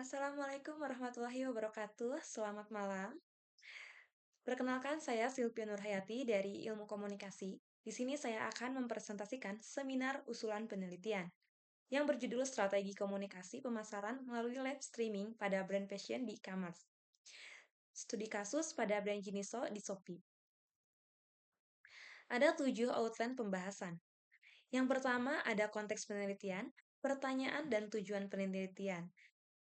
Assalamualaikum warahmatullahi wabarakatuh. Selamat malam. Perkenalkan, saya Silvia Nurhayati dari Ilmu Komunikasi. Di sini saya akan mempresentasikan seminar usulan penelitian yang berjudul Strategi Komunikasi Pemasaran melalui Live Streaming pada Brand Fashion di e-commerce. Studi kasus pada brand Jiniso di Shopee. Ada 7 outline pembahasan. Yang pertama ada konteks penelitian, pertanyaan dan tujuan penelitian.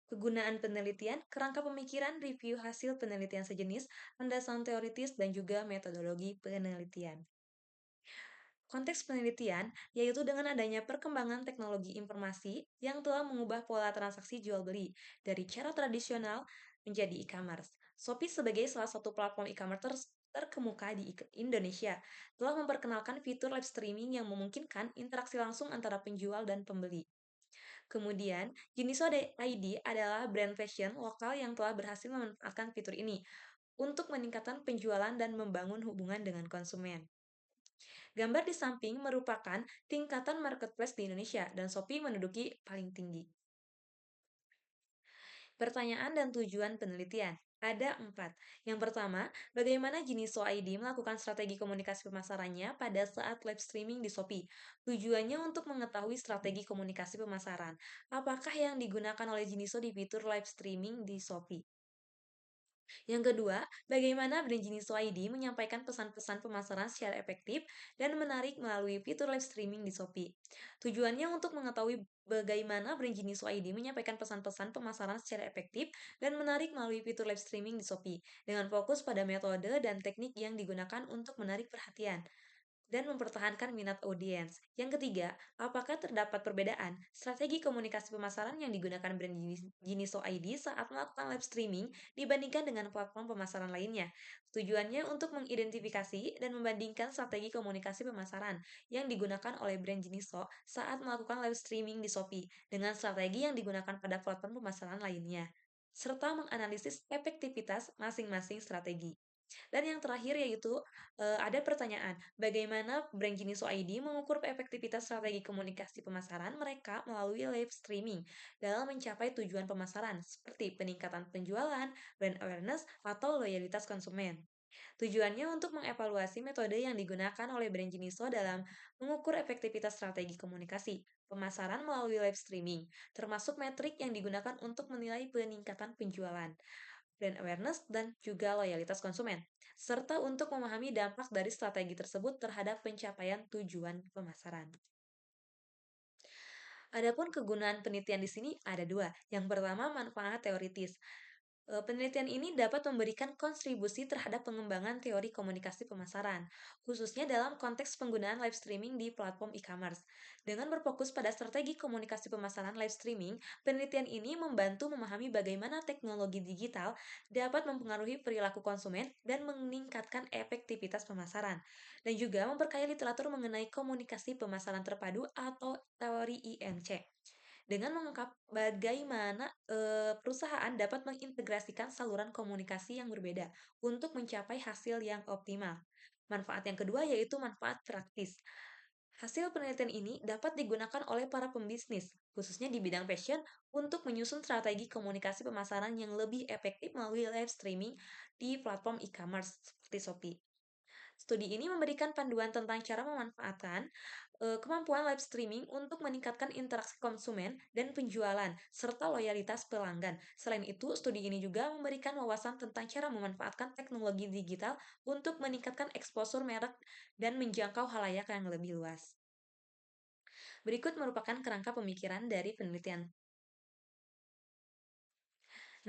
Kegunaan penelitian, kerangka pemikiran, review hasil penelitian sejenis, landasan teoritis, dan juga metodologi penelitian. Konteks penelitian yaitu dengan adanya perkembangan teknologi informasi yang telah mengubah pola transaksi jual-beli dari cara tradisional menjadi e-commerce. Shopee sebagai salah satu platform e-commerce terkemuka di Indonesia telah memperkenalkan fitur live streaming yang memungkinkan interaksi langsung antara penjual dan pembeli. Kemudian, Jiniso ID adalah brand fashion lokal yang telah berhasil memanfaatkan fitur ini untuk meningkatkan penjualan dan membangun hubungan dengan konsumen. Gambar di samping merupakan tingkatan marketplace di Indonesia dan Shopee menduduki paling tinggi. Pertanyaan dan tujuan penelitian. Ada 4. Yang pertama, bagaimana Jiniso ID melakukan strategi komunikasi pemasarannya pada saat live streaming di Shopee? Tujuannya untuk mengetahui strategi komunikasi pemasaran. Apakah yang digunakan oleh Jiniso di fitur live streaming di Shopee? Yang kedua, bagaimana brand Jiniso ID menyampaikan pesan-pesan pemasaran secara efektif dan menarik melalui fitur live streaming di Shopee. Tujuannya untuk mengetahui bagaimana brand Jiniso ID menyampaikan pesan-pesan pemasaran secara efektif dan menarik melalui fitur live streaming di Shopee, dengan fokus pada metode dan teknik yang digunakan untuk menarik perhatian dan mempertahankan minat audiens. Yang ketiga, apakah terdapat perbedaan strategi komunikasi pemasaran yang digunakan brand Jiniso ID saat melakukan live streaming dibandingkan dengan platform pemasaran lainnya? Tujuannya untuk mengidentifikasi dan membandingkan strategi komunikasi pemasaran yang digunakan oleh brand Jiniso saat melakukan live streaming di Shopee dengan strategi yang digunakan pada platform pemasaran lainnya, serta menganalisis efektivitas masing-masing strategi. Dan yang terakhir yaitu, ada pertanyaan, bagaimana brand Jiniso ID mengukur efektivitas strategi komunikasi pemasaran mereka melalui live streaming dalam mencapai tujuan pemasaran seperti peningkatan penjualan, brand awareness, atau loyalitas konsumen. Tujuannya untuk mengevaluasi metode yang digunakan oleh brand Jiniso dalam mengukur efektivitas strategi komunikasi pemasaran melalui live streaming, termasuk metrik yang digunakan untuk menilai peningkatan penjualan, brand awareness, dan juga loyalitas konsumen, serta untuk memahami dampak dari strategi tersebut terhadap pencapaian tujuan pemasaran. Adapun kegunaan penelitian di sini ada dua. Yang pertama, manfaat teoritis. Penelitian ini dapat memberikan kontribusi terhadap pengembangan teori komunikasi pemasaran, khususnya dalam konteks penggunaan live streaming di platform e-commerce. Dengan berfokus pada strategi komunikasi pemasaran live streaming, penelitian ini membantu memahami bagaimana teknologi digital dapat mempengaruhi perilaku konsumen dan meningkatkan efektivitas pemasaran, dan juga memperkaya literatur mengenai komunikasi pemasaran terpadu atau teori IMC dengan mengungkap bagaimana, perusahaan dapat mengintegrasikan saluran komunikasi yang berbeda untuk mencapai hasil yang optimal. Manfaat yang kedua yaitu manfaat praktis. Hasil penelitian ini dapat digunakan oleh para pembisnis, khususnya di bidang fashion, untuk menyusun strategi komunikasi pemasaran yang lebih efektif melalui live streaming di platform e-commerce seperti Shopee. Studi ini memberikan panduan tentang cara memanfaatkan kemampuan live streaming untuk meningkatkan interaksi konsumen dan penjualan, serta loyalitas pelanggan. Selain itu, studi ini juga memberikan wawasan tentang cara memanfaatkan teknologi digital untuk meningkatkan eksposur merek dan menjangkau halayak yang lebih luas. Berikut merupakan kerangka pemikiran dari penelitian.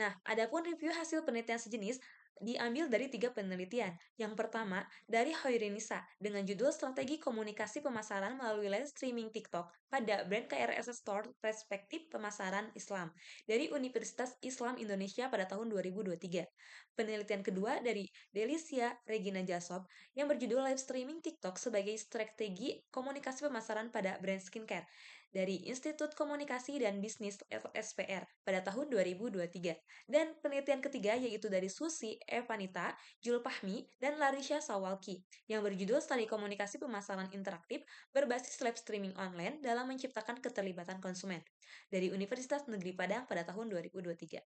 Nah, adapun review hasil penelitian sejenis diambil dari 3 penelitian. Yang pertama, dari Hoirinisa dengan judul Strategi Komunikasi Pemasaran Melalui Live Streaming TikTok pada Brand KRS Store Perspektif Pemasaran Islam dari Universitas Islam Indonesia pada tahun 2023. Penelitian kedua dari Delicia Regina Jasob yang berjudul Live Streaming TikTok sebagai Strategi Komunikasi Pemasaran pada Brand Skincare dari Institut Komunikasi dan Bisnis (SPR) pada tahun 2023. Dan penelitian ketiga yaitu dari Susi Evanita, Jul Fahmi, dan Larisha Sawalki yang berjudul Studi Komunikasi Pemasaran Interaktif berbasis live streaming online dalam menciptakan keterlibatan konsumen dari Universitas Negeri Padang pada tahun 2023.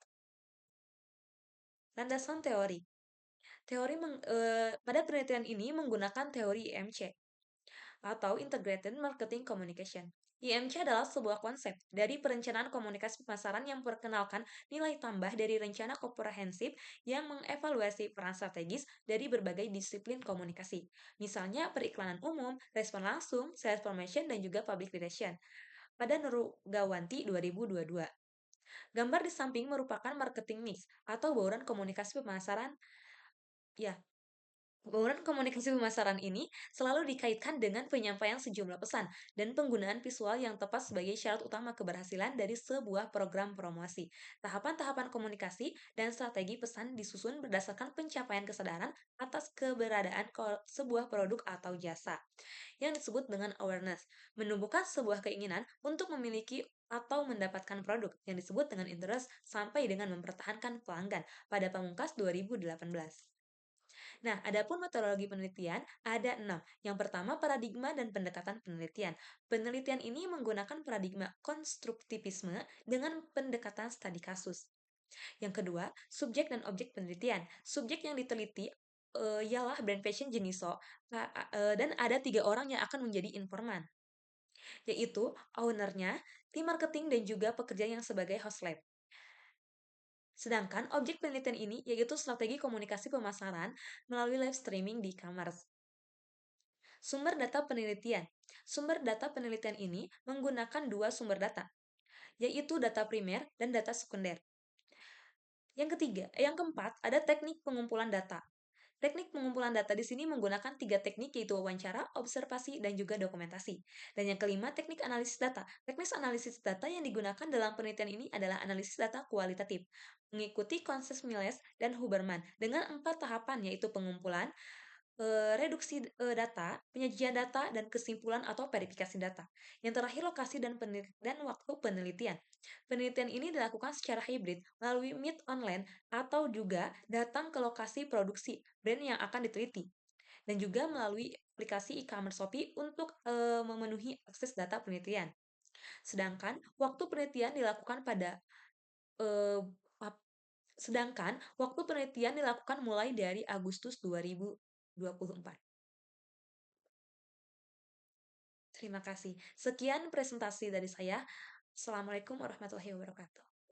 Landasan teori. Pada penelitian ini menggunakan teori IMC atau Integrated Marketing Communication. IMC adalah sebuah konsep dari perencanaan komunikasi pemasaran yang memperkenalkan nilai tambah dari rencana komprehensif yang mengevaluasi peran strategis dari berbagai disiplin komunikasi. Misalnya periklanan umum, respon langsung, sales promotion, dan juga public relation. Pada Gawanti 2022. Gambar di samping merupakan marketing mix atau bauran komunikasi pemasaran. Ya, bauran komunikasi pemasaran ini selalu dikaitkan dengan penyampaian sejumlah pesan dan penggunaan visual yang tepat sebagai syarat utama keberhasilan dari sebuah program promosi. Tahapan-tahapan komunikasi dan strategi pesan disusun berdasarkan pencapaian kesadaran atas keberadaan sebuah produk atau jasa yang disebut dengan awareness, menumbuhkan sebuah keinginan untuk memiliki atau mendapatkan produk yang disebut dengan interest sampai dengan mempertahankan pelanggan pada Pamungkas 2018. Nah, adapun metodologi penelitian ada 6. Yang pertama, paradigma dan pendekatan penelitian. Penelitian ini menggunakan paradigma konstruktivisme dengan pendekatan studi kasus. Yang kedua, subjek dan objek penelitian. Subjek yang diteliti ialah brand fashion Jeniso, dan ada 3 orang yang akan menjadi informan, yaitu ownernya, tim marketing, dan juga pekerja yang sebagai host lab. Sedangkan objek penelitian ini yaitu strategi komunikasi pemasaran melalui live streaming di e-commerce. Sumber data penelitian. Sumber data penelitian ini menggunakan 2 sumber data, yaitu data primer dan data sekunder. Yang keempat, ada teknik pengumpulan data. Teknik pengumpulan data di sini menggunakan 3 teknik yaitu wawancara, observasi, dan juga dokumentasi. Dan yang kelima, teknik analisis data. Teknik analisis data yang digunakan dalam penelitian ini adalah analisis data kualitatif, mengikuti konsep Miles dan Huberman dengan 4 tahapan yaitu pengumpulan, reduksi data, penyajian data, dan kesimpulan atau verifikasi data. Yang terakhir, lokasi dan waktu penelitian. Penelitian ini dilakukan secara hibrid melalui meet online atau juga datang ke lokasi produksi brand yang akan diteliti dan juga melalui aplikasi e-commerce Shopee untuk memenuhi akses data penelitian. Sedangkan waktu penelitian dilakukan eh, mulai dari Agustus 2024. Terima kasih. Sekian presentasi dari saya. Assalamualaikum warahmatullahi wabarakatuh.